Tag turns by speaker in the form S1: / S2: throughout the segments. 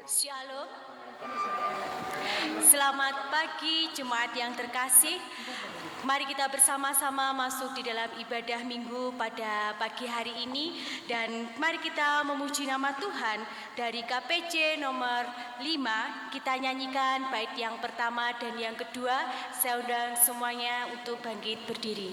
S1: Shalom. Selamat pagi jemaat yang terkasih. Mari kita bersama-sama masuk di dalam ibadah minggu pada pagi hari ini. Dan mari kita memuji nama Tuhan. Dari KPJ nomor 5 kita nyanyikan bait yang pertama dan yang kedua. Saya undang semuanya untuk bangkit berdiri.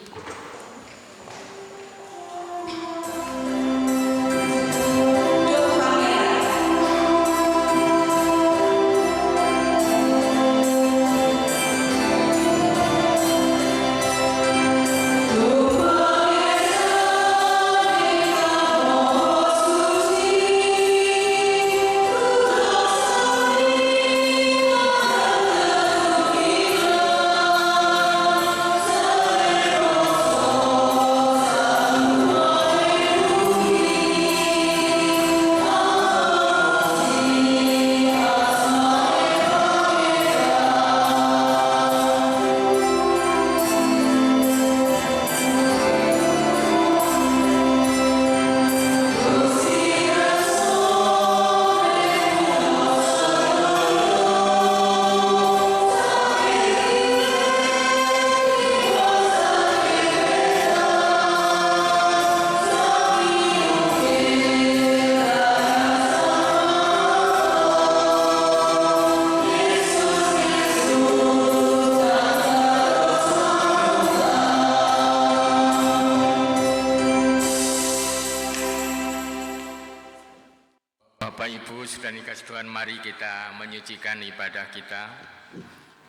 S2: Tuhan, mari kita menyucikan ibadah kita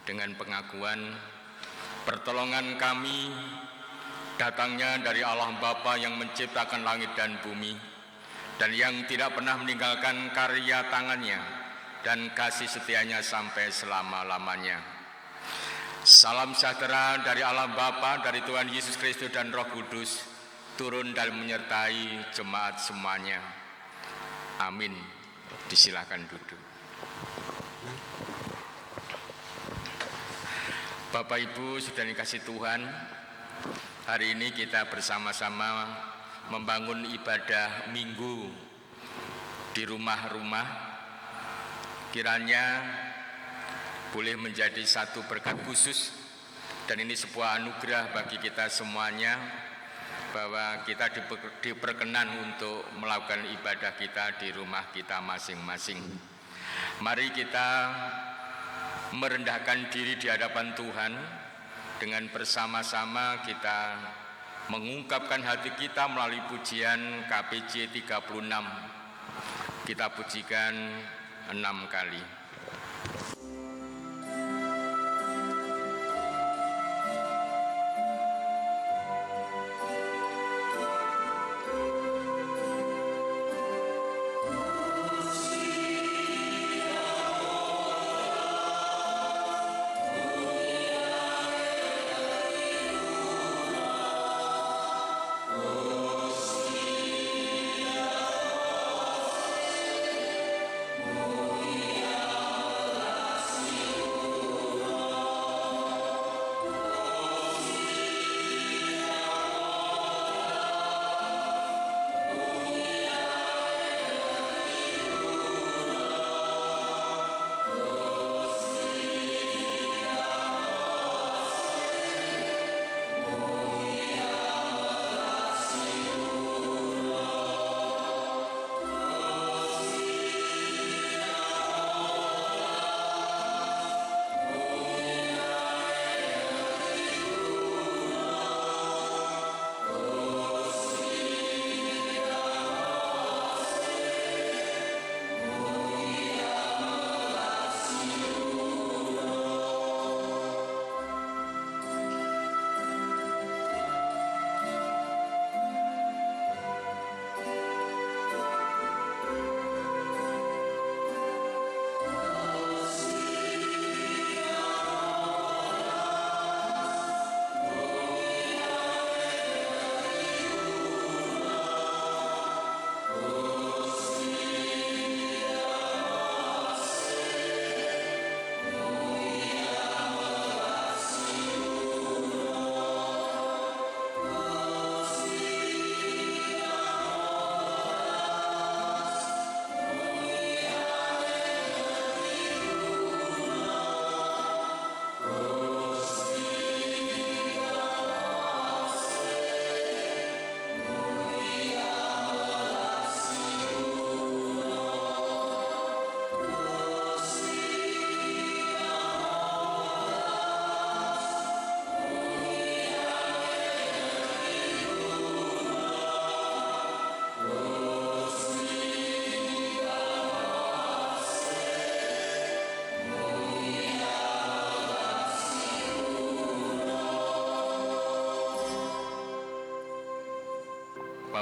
S2: dengan pengakuan pertolongan kami datangnya dari Allah Bapa yang menciptakan langit dan bumi dan yang tidak pernah meninggalkan karya tangannya dan kasih setianya sampai selama-lamanya. Salam sejahtera dari Allah Bapa, dari Tuhan Yesus Kristus dan Roh Kudus turun dan menyertai jemaat semuanya. Amin. Disilakan duduk. Bapak Ibu sudah dikasih Tuhan, hari ini kita bersama-sama membangun ibadah minggu di rumah-rumah. Kiranya boleh menjadi satu berkat khusus dan ini sebuah anugerah bagi kita semuanya, bahwa kita diperkenan untuk melakukan ibadah kita di rumah kita masing-masing. Mari kita merendahkan diri di hadapan Tuhan dengan bersama-sama kita mengungkapkan hati kita melalui pujian KPJ 36. Kita pujikan 6 kali.
S3: Mulia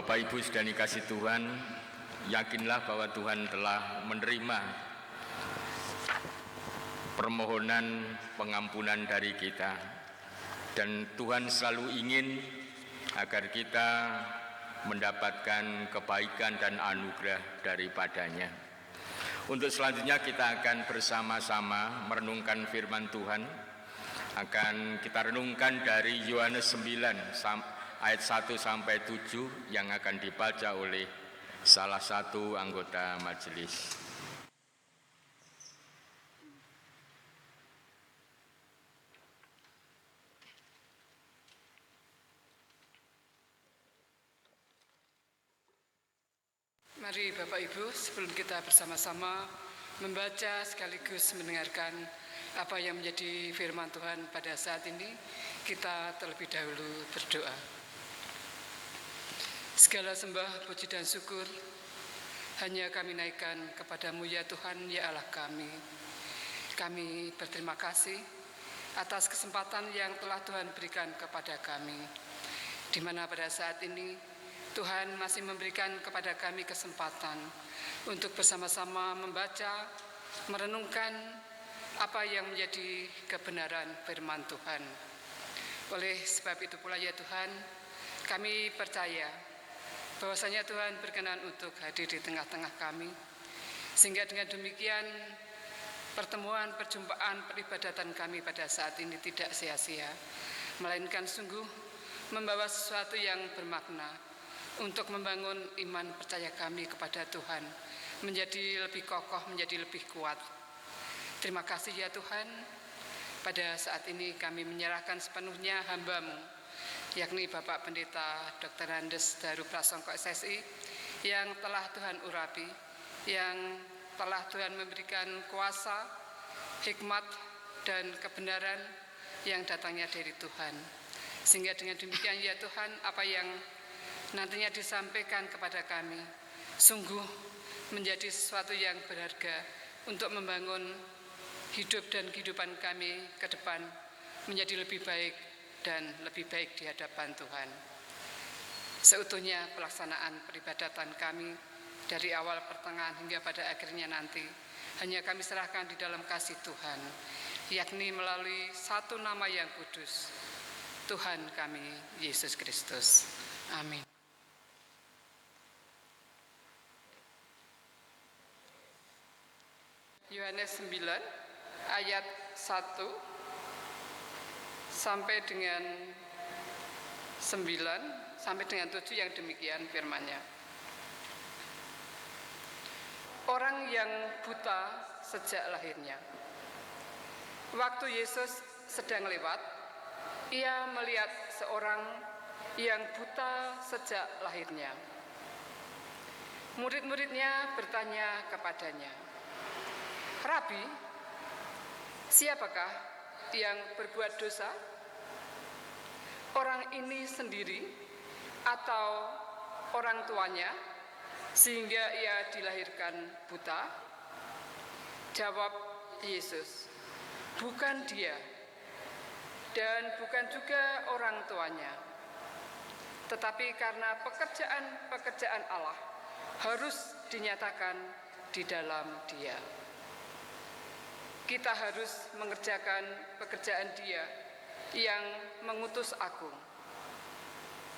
S2: Bapak Ibu sedang dikasih Tuhan, yakinlah bahwa Tuhan telah menerima permohonan pengampunan dari kita, dan Tuhan selalu ingin agar kita mendapatkan kebaikan dan anugerah daripadanya. Untuk selanjutnya kita akan bersama-sama merenungkan firman Tuhan. Akan kita renungkan dari Yohanes 9 ayat 1 sampai 7 yang akan dibaca oleh salah satu anggota majelis.
S3: Mari Bapak Ibu, sebelum kita bersama-sama membaca sekaligus mendengarkan apa yang menjadi firman Tuhan pada saat ini, kita terlebih dahulu berdoa. Segala sembah, puji dan syukur hanya kami naikkan kepadamu ya Tuhan, ya Allah kami. Kami berterima kasih atas kesempatan yang telah Tuhan berikan kepada kami, di mana pada saat ini Tuhan masih memberikan kepada kami kesempatan untuk bersama-sama membaca, merenungkan apa yang menjadi kebenaran firman Tuhan. Oleh sebab itu pula ya Tuhan, kami percaya bahwasanya Tuhan berkenan untuk hadir di tengah-tengah kami, sehingga dengan demikian pertemuan, perjumpaan, peribadatan kami pada saat ini tidak sia-sia, melainkan sungguh membawa sesuatu yang bermakna untuk membangun iman percaya kami kepada Tuhan menjadi lebih kokoh, menjadi lebih kuat. Terima kasih ya Tuhan, pada saat ini kami menyerahkan sepenuhnya hamba-Mu, yakni Bapak Pendeta Dr. Andes Daru Prasongko SSI, yang telah Tuhan urapi, yang telah Tuhan memberikan kuasa, hikmat, dan kebenaran yang datangnya dari Tuhan. Sehingga dengan demikian ya Tuhan, apa yang nantinya disampaikan kepada kami sungguh menjadi sesuatu yang berharga untuk membangun hidup dan kehidupan kami ke depan menjadi lebih baik dan lebih baik di hadapan Tuhan. Seutuhnya pelaksanaan peribadatan kami dari awal, pertengahan hingga pada akhirnya nanti hanya kami serahkan di dalam kasih Tuhan, yakni melalui satu nama yang kudus, Tuhan kami Yesus Kristus. Amin. Yohanes 9 ayat 1 sampai dengan 9 sampai dengan 7 yang demikian firman-Nya. Orang yang buta sejak lahirnya. Waktu Yesus sedang lewat, ia melihat seorang yang buta sejak lahirnya. Murid-muridnya bertanya kepadanya, "Rabi, siapakah yang berbuat dosa? Orang ini sendiri atau orang tuanya sehingga ia dilahirkan buta?" Jawab Yesus, "Bukan dia dan bukan juga orang tuanya, tetapi karena pekerjaan Allah harus dinyatakan di dalam dia. Kita harus mengerjakan pekerjaan Dia yang mengutus aku.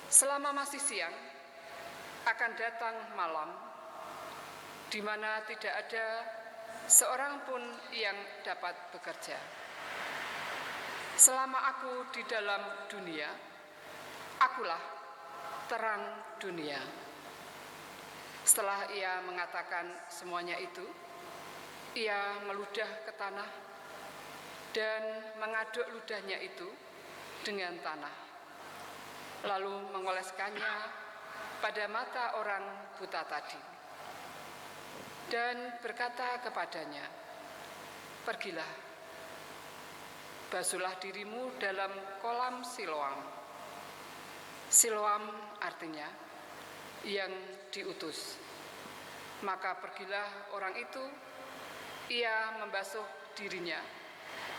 S3: Selama masih siang, akan datang malam, di mana tidak ada seorang pun yang dapat bekerja. Selama aku di dalam dunia, akulah terang dunia." Setelah ia mengatakan semuanya itu, ia meludah ke tanah dan mengaduk ludahnya itu dengan tanah, lalu mengoleskannya pada mata orang buta tadi, dan berkata kepadanya, "Pergilah, basuhlah dirimu dalam kolam Siloam." Siloam artinya yang diutus. Maka pergilah orang itu, ia membasuh dirinya,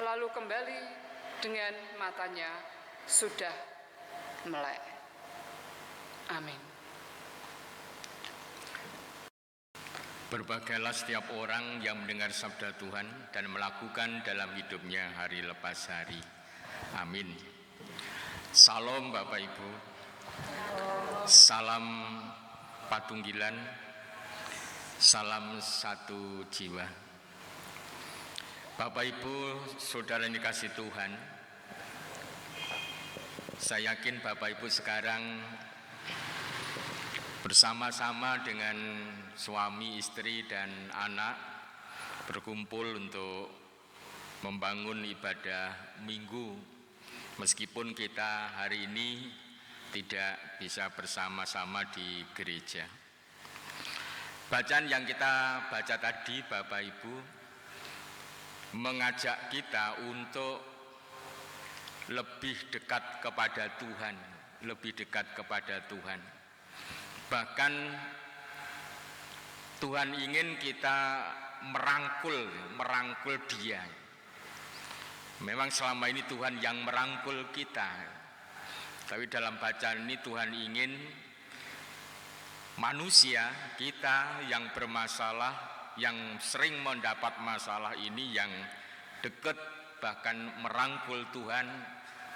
S3: lalu kembali dengan matanya sudah melek. Amin.
S2: Berbagailah setiap orang yang mendengar sabda Tuhan dan melakukan dalam hidupnya hari lepas hari. Amin. Salam Bapak Ibu. Salam patunggilan. Salam satu jiwa. Bapak Ibu, saudara yang dikasih Tuhan, saya yakin Bapak Ibu sekarang bersama-sama dengan suami, istri, dan anak berkumpul untuk membangun ibadah minggu. Meskipun kita hari ini tidak bisa bersama-sama di gereja. Bacaan yang kita baca tadi, Bapak Ibu, mengajak kita untuk lebih dekat kepada Tuhan, lebih dekat kepada Tuhan. Bahkan Tuhan ingin kita merangkul Dia. Memang selama ini Tuhan yang merangkul kita, tapi dalam bacaan ini Tuhan ingin manusia kita yang bermasalah, yang sering mendapat masalah ini, yang dekat bahkan merangkul Tuhan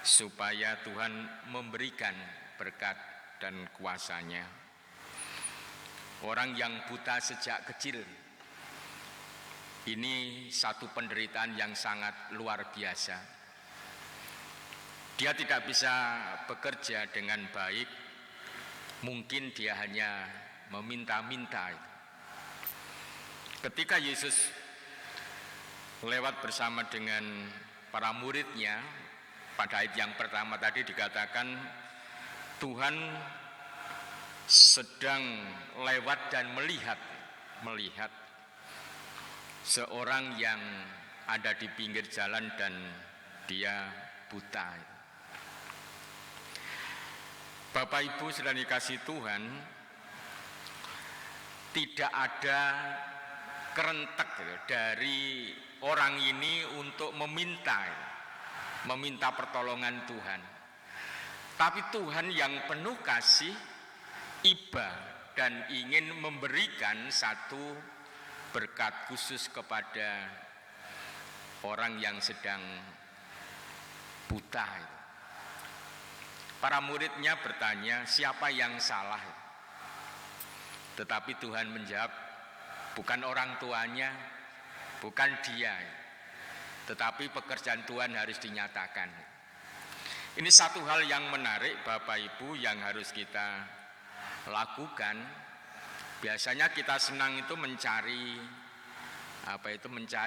S2: supaya Tuhan memberikan berkat dan kuasa-Nya. Orang yang buta sejak kecil, ini satu penderitaan yang sangat luar biasa. Dia tidak bisa bekerja dengan baik, mungkin dia hanya meminta-minta. Ketika Yesus lewat bersama dengan para muridnya, pada ayat yang pertama tadi dikatakan Tuhan sedang lewat dan melihat seorang yang ada di pinggir jalan dan dia buta. Bapak Ibu sedang dikasih Tuhan, tidak ada kerentek dari orang ini untuk meminta pertolongan Tuhan. Tapi Tuhan yang penuh kasih, iba, dan ingin memberikan satu berkat khusus kepada orang yang sedang buta. Para muridnya bertanya, siapa yang salah? Tetapi Tuhan menjawab, bukan orang tuanya, bukan dia, tetapi pekerjaan Tuhan harus dinyatakan. Ini satu hal yang menarik Bapak Ibu yang harus kita lakukan. Biasanya kita senang itu mencari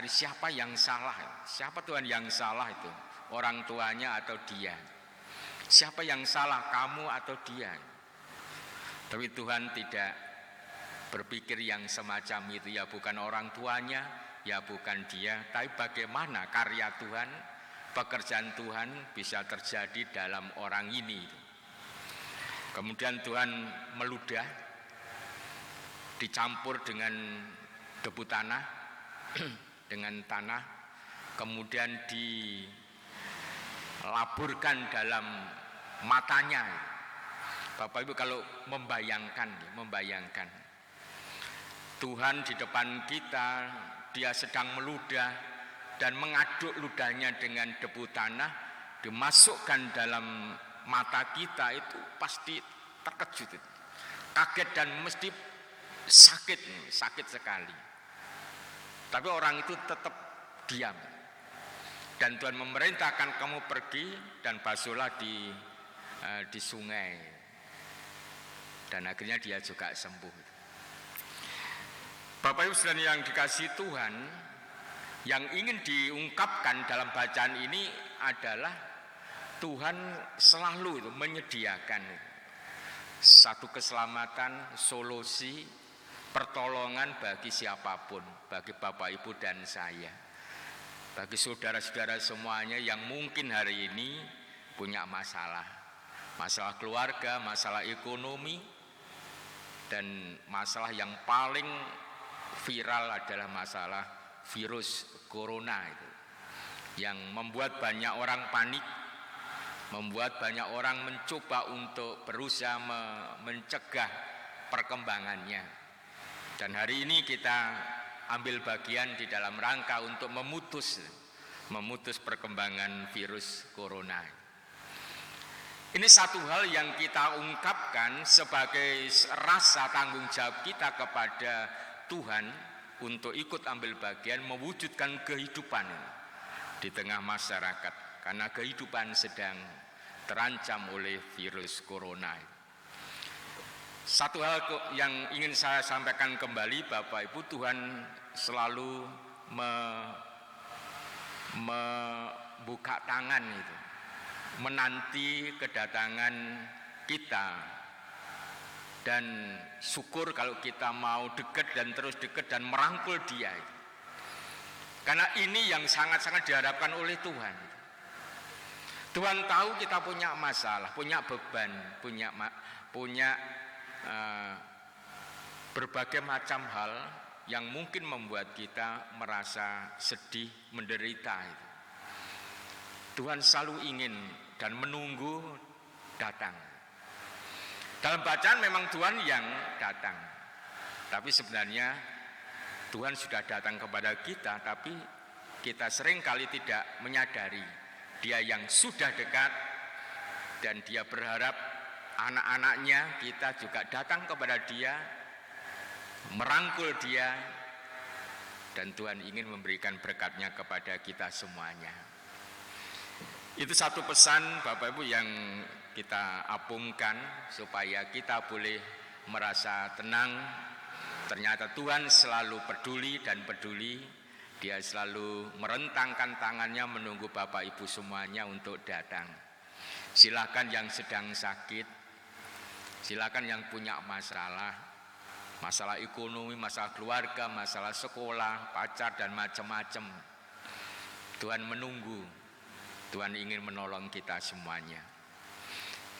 S2: siapa yang salah. Siapa Tuhan yang salah itu? Orang tuanya atau dia? Siapa yang salah, kamu atau dia? Tapi Tuhan tidak berpikir yang semacam itu, ya bukan orang tuanya, ya bukan dia, tapi bagaimana karya Tuhan, pekerjaan Tuhan bisa terjadi dalam orang ini. Kemudian Tuhan meludah, dicampur dengan debu tanah, dengan tanah, kemudian dilaburkan dalam matanya. Bapak Ibu kalau membayangkan Tuhan di depan kita, dia sedang meludah dan mengaduk ludahnya dengan debu tanah, dimasukkan dalam mata kita, itu pasti terkejut, kaget dan mesti sakit sekali. Tapi orang itu tetap diam. Dan Tuhan memerintahkan kamu pergi dan basuhlah di sungai. Dan akhirnya dia juga sembuh. Bapak Ibu saudara yang dikasihi Tuhan, yang ingin diungkapkan dalam bacaan ini adalah Tuhan selalu menyediakan satu keselamatan, solusi, pertolongan bagi siapapun, bagi Bapak Ibu dan saya, bagi saudara-saudara semuanya yang mungkin hari ini punya masalah keluarga, masalah ekonomi, dan masalah yang paling viral adalah masalah virus corona itu, yang membuat banyak orang panik, membuat banyak orang mencoba untuk berusaha mencegah perkembangannya. Dan hari ini kita ambil bagian di dalam rangka untuk memutus perkembangan virus corona. Ini satu hal yang kita ungkapkan sebagai rasa tanggung jawab kita kepada Tuhan untuk ikut ambil bagian mewujudkan kehidupan di tengah masyarakat, karena kehidupan sedang terancam oleh virus corona. Satu hal yang ingin saya sampaikan kembali, Bapak Ibu, Tuhan selalu membuka tangan itu, menanti kedatangan kita, dan syukur kalau kita mau dekat dan terus dekat dan merangkul Dia. Karena ini yang sangat-sangat diharapkan oleh Tuhan. Tuhan tahu kita punya masalah, punya beban, punya berbagai macam hal yang mungkin membuat kita merasa sedih, menderita. Tuhan selalu ingin dan menunggu datang. Dalam bacaan memang Tuhan yang datang, tapi sebenarnya Tuhan sudah datang kepada kita, tapi kita seringkali tidak menyadari Dia yang sudah dekat, dan Dia berharap anak-anaknya kita juga datang kepada Dia, merangkul Dia, dan Tuhan ingin memberikan berkat-Nya kepada kita semuanya. Itu satu pesan Bapak Ibu yang kita apungkan supaya kita boleh merasa tenang. Ternyata Tuhan selalu peduli dan peduli. Dia selalu merentangkan tangannya menunggu Bapak Ibu semuanya untuk datang. Silakan yang sedang sakit, silakan yang punya masalah ekonomi, masalah keluarga, masalah sekolah, pacar, dan macam-macam. Tuhan menunggu, Tuhan ingin menolong kita semuanya.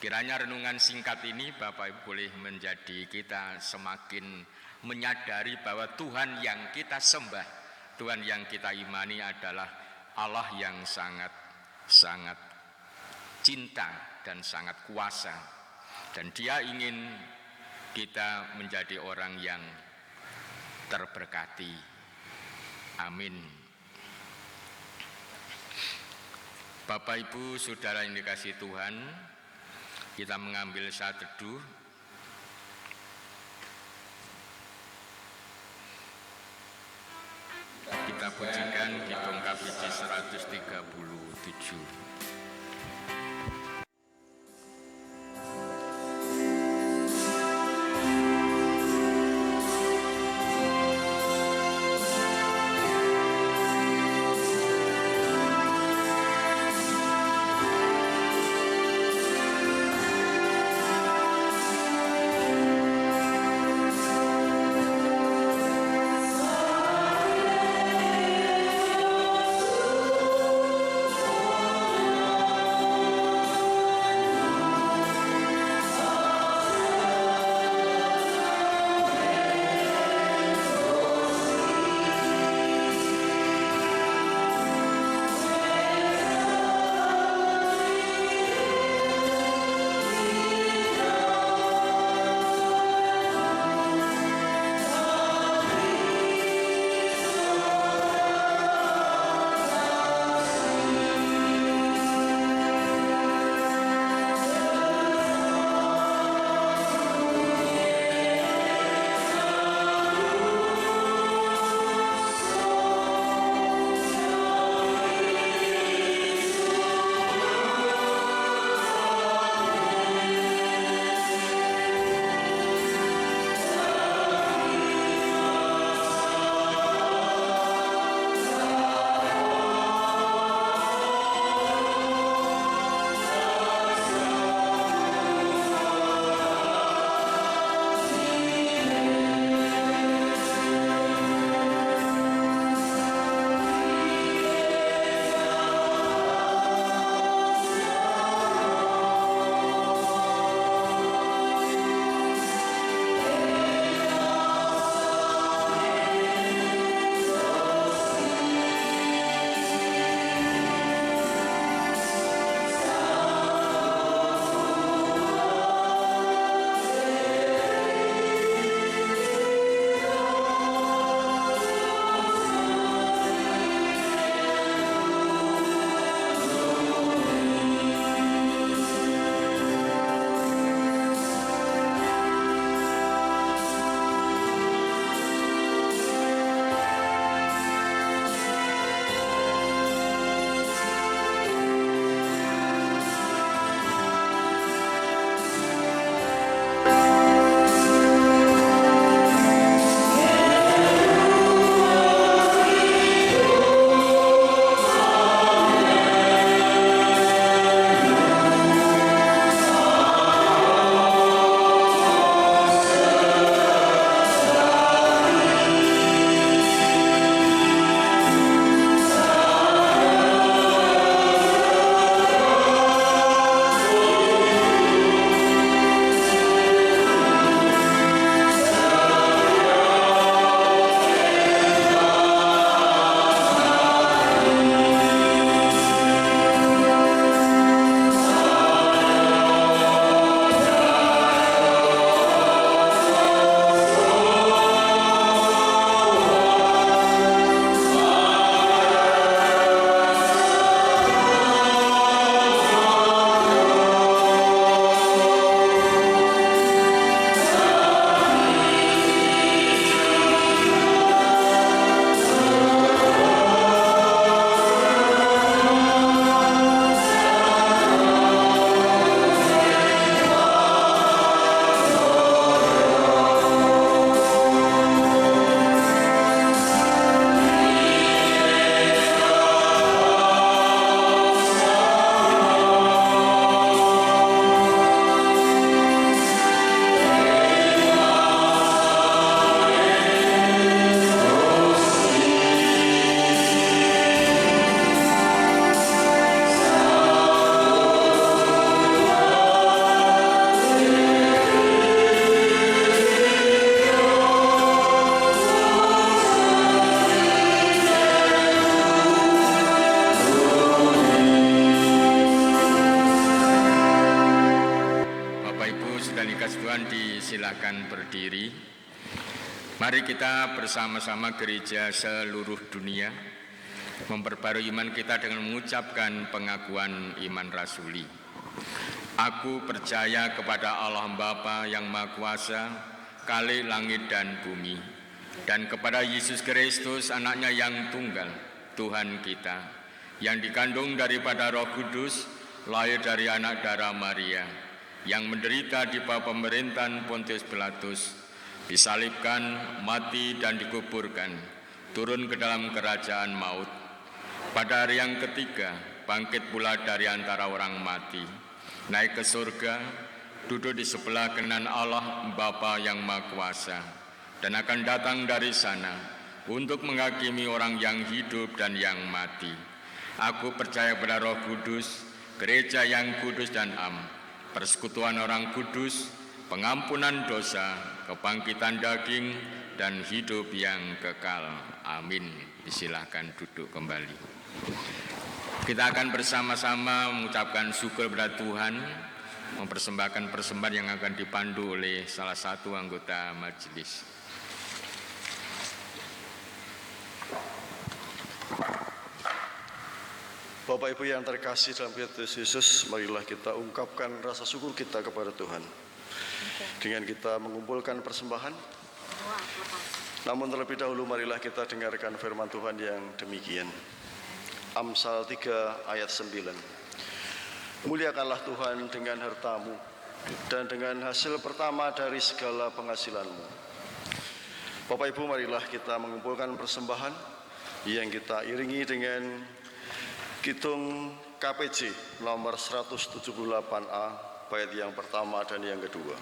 S2: Kiranya renungan singkat ini Bapak Ibu boleh menjadi kita semakin menyadari bahwa Tuhan yang kita sembah, Tuhan yang kita imani adalah Allah yang sangat cinta dan sangat kuasa. Dan Dia ingin kita menjadi orang yang terberkati. Amin. Bapak Ibu Saudara yang dikasihi Tuhan, kita mengambil saat teduh. Kita pujikan Kidung KBJ 137. silakan berdiri. Mari kita bersama-sama gereja seluruh dunia memperbarui iman kita dengan mengucapkan pengakuan iman rasuli. Aku percaya kepada Allah Bapa yang Maha Kuasa, Khalik langit dan bumi, dan kepada Yesus Kristus, anaknya yang tunggal, Tuhan kita, yang dikandung daripada Roh Kudus, lahir dari anak darah Maria, yang menderita di bawah pemerintahan Pontius Pilatus, disalibkan, mati dan dikuburkan, turun ke dalam kerajaan maut. Pada hari yang ketiga, bangkit pula dari antara orang mati, naik ke surga, duduk di sebelah kanan Allah Bapa yang Maha Kuasa, dan akan datang dari sana untuk menghakimi orang yang hidup dan yang mati. Aku percaya pada Roh Kudus, gereja yang kudus dan am, persekutuan orang kudus, pengampunan dosa, kebangkitan daging, dan hidup yang kekal. Amin. Silakan duduk kembali. Kita akan bersama-sama mengucapkan syukur kepada Tuhan, mempersembahkan persembahan yang akan dipandu oleh salah satu anggota majelis.
S4: Bapak Ibu yang terkasih dalam Kristus Yesus, marilah kita ungkapkan rasa syukur kita kepada Tuhan dengan kita mengumpulkan persembahan. Namun terlebih dahulu marilah kita dengarkan firman Tuhan yang demikian. Amsal 3 ayat 9. Muliakanlah Tuhan dengan hartamu dan dengan hasil pertama dari segala penghasilanmu. Bapak Ibu, marilah kita mengumpulkan persembahan yang kita iringi dengan Kitung KPJ nomor 178A, bait yang pertama dan yang kedua.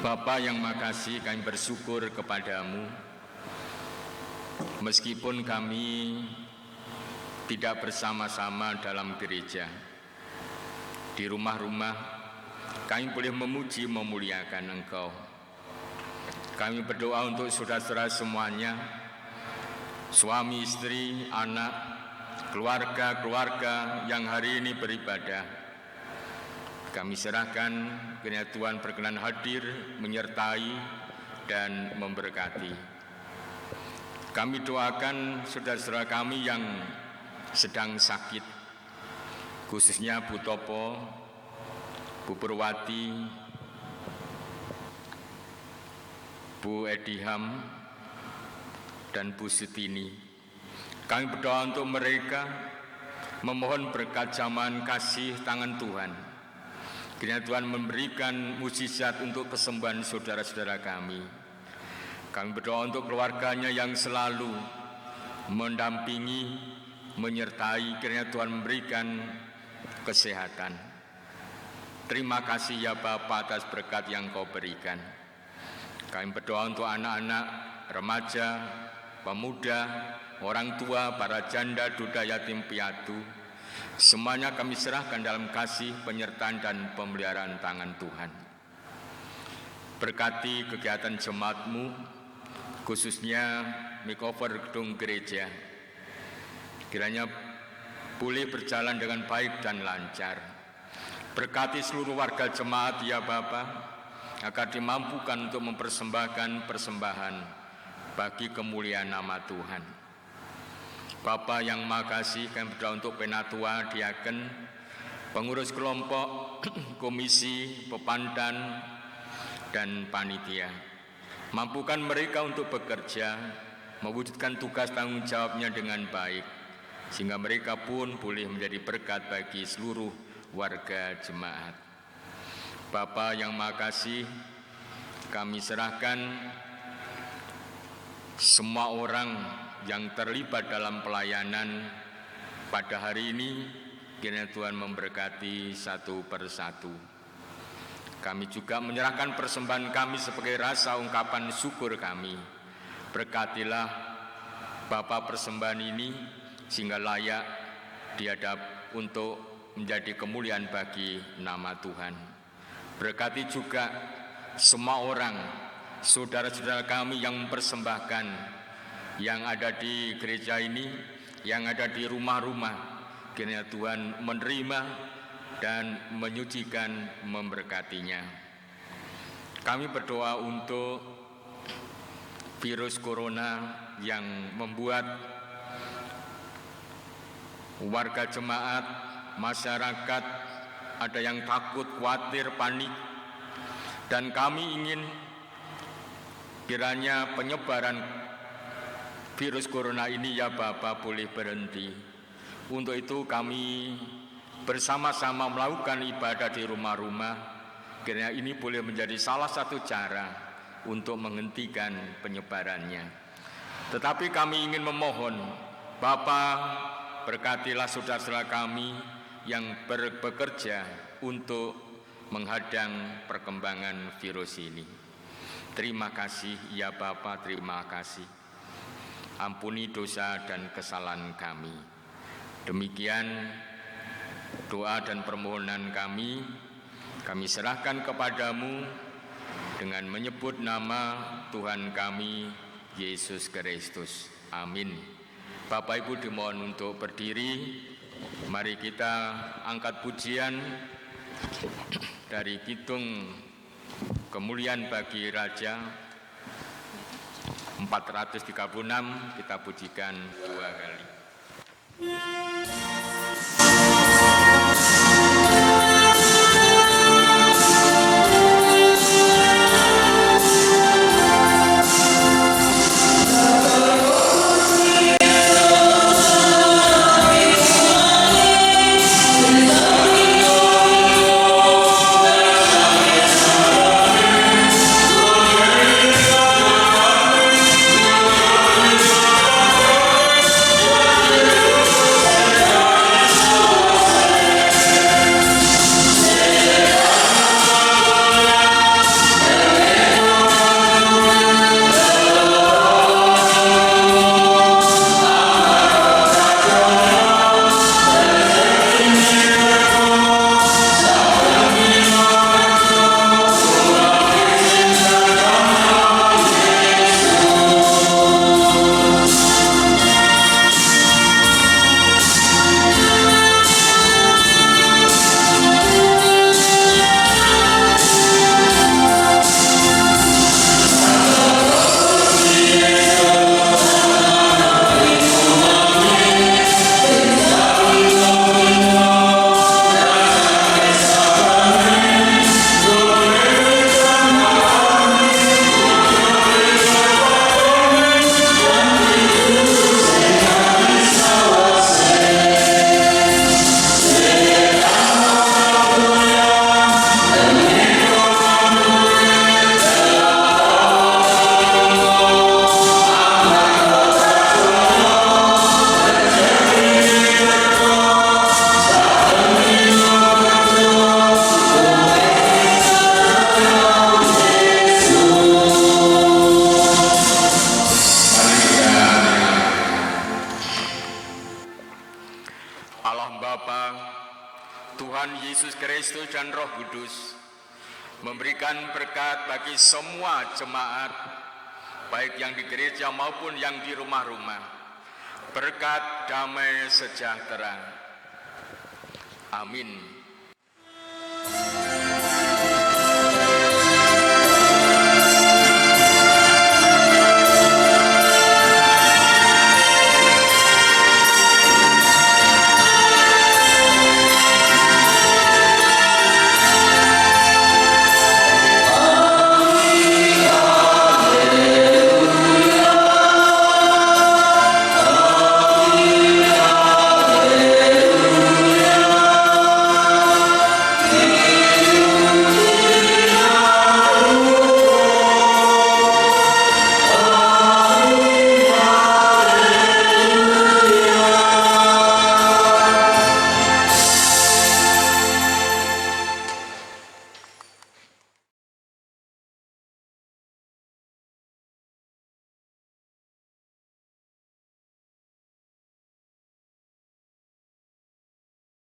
S2: Bapa yang makasih, kami bersyukur kepadamu, meskipun kami tidak bersama-sama dalam gereja, di rumah-rumah kami boleh memuji memuliakan Engkau. Kami berdoa untuk saudara-saudara semuanya, suami, istri, anak, keluarga-keluarga yang hari ini beribadah. Kami serahkan kiranya Tuhan berkenan hadir, menyertai dan memberkati. Kami doakan saudara-saudara kami yang sedang sakit, khususnya Bu Topo, Bu Purwati, Bu Ediham, dan Bu Sutini. Kami berdoa untuk mereka memohon berkat zaman kasih tangan Tuhan. Kiranya Tuhan memberikan mukjizat untuk kesembuhan saudara-saudara kami. Kami berdoa untuk keluarganya yang selalu mendampingi, menyertai. Kiranya Tuhan memberikan kesehatan. Terima kasih ya Bapa atas berkat yang Kau berikan. Kami berdoa untuk anak-anak, remaja, pemuda, orang tua, para janda, duda, yatim, piatu. Semuanya kami serahkan dalam kasih, penyertaan dan pemeliharaan tangan Tuhan. Berkati kegiatan jemaat-Mu, khususnya makeover gedung gereja. Kiranya boleh berjalan dengan baik dan lancar. Berkati seluruh warga jemaat ya Bapa, agar dimampukan untuk mempersembahkan persembahan bagi kemuliaan nama Tuhan. Bapa yang Maha Kasih, kami berdoa untuk penatua, diaken, pengurus kelompok, komisi, pepandan, dan panitia. Mampukan mereka untuk bekerja, mewujudkan tugas tanggung jawabnya dengan baik, sehingga mereka pun boleh menjadi berkat bagi seluruh warga jemaat. Bapa yang Maha Kasih, kami serahkan semua orang yang terlibat dalam pelayanan pada hari ini. Kiranya Tuhan memberkati satu persatu. Kami juga menyerahkan persembahan kami sebagai rasa ungkapan syukur kami. Berkatilah Bapa persembahan ini sehingga layak dihadap untuk menjadi kemuliaan bagi nama Tuhan. Berkati juga semua orang, saudara-saudara kami yang mempersembahkan, yang ada di gereja ini, yang ada di rumah-rumah. Kiranya Tuhan menerima dan menyucikan, memberkatinya. Kami berdoa untuk virus corona yang membuat warga jemaat, masyarakat ada yang takut, khawatir, panik, dan kami ingin kiranya penyebaran virus corona ini ya Bapa boleh berhenti. Untuk itu kami bersama-sama melakukan ibadah di rumah-rumah. Kiranya ini boleh menjadi salah satu cara untuk menghentikan penyebarannya. Tetapi kami ingin memohon, Bapa, berkatilah saudara-saudara kami yang bekerja untuk menghadang perkembangan virus ini. Terima kasih ya Bapa, terima kasih. Ampuni dosa dan kesalahan kami. Demikian doa dan permohonan kami serahkan kepadamu dengan menyebut nama Tuhan kami, Yesus Kristus. Amin. Bapak Ibu dimohon untuk berdiri. Mari kita angkat pujian dari kidung Kemuliaan Bagi Raja 436, kita pujikan 2 kali. Yesus Kristus dan Roh Kudus memberikan berkat bagi semua jemaat, baik yang di gereja maupun yang di rumah-rumah, berkat damai sejahtera. Amin.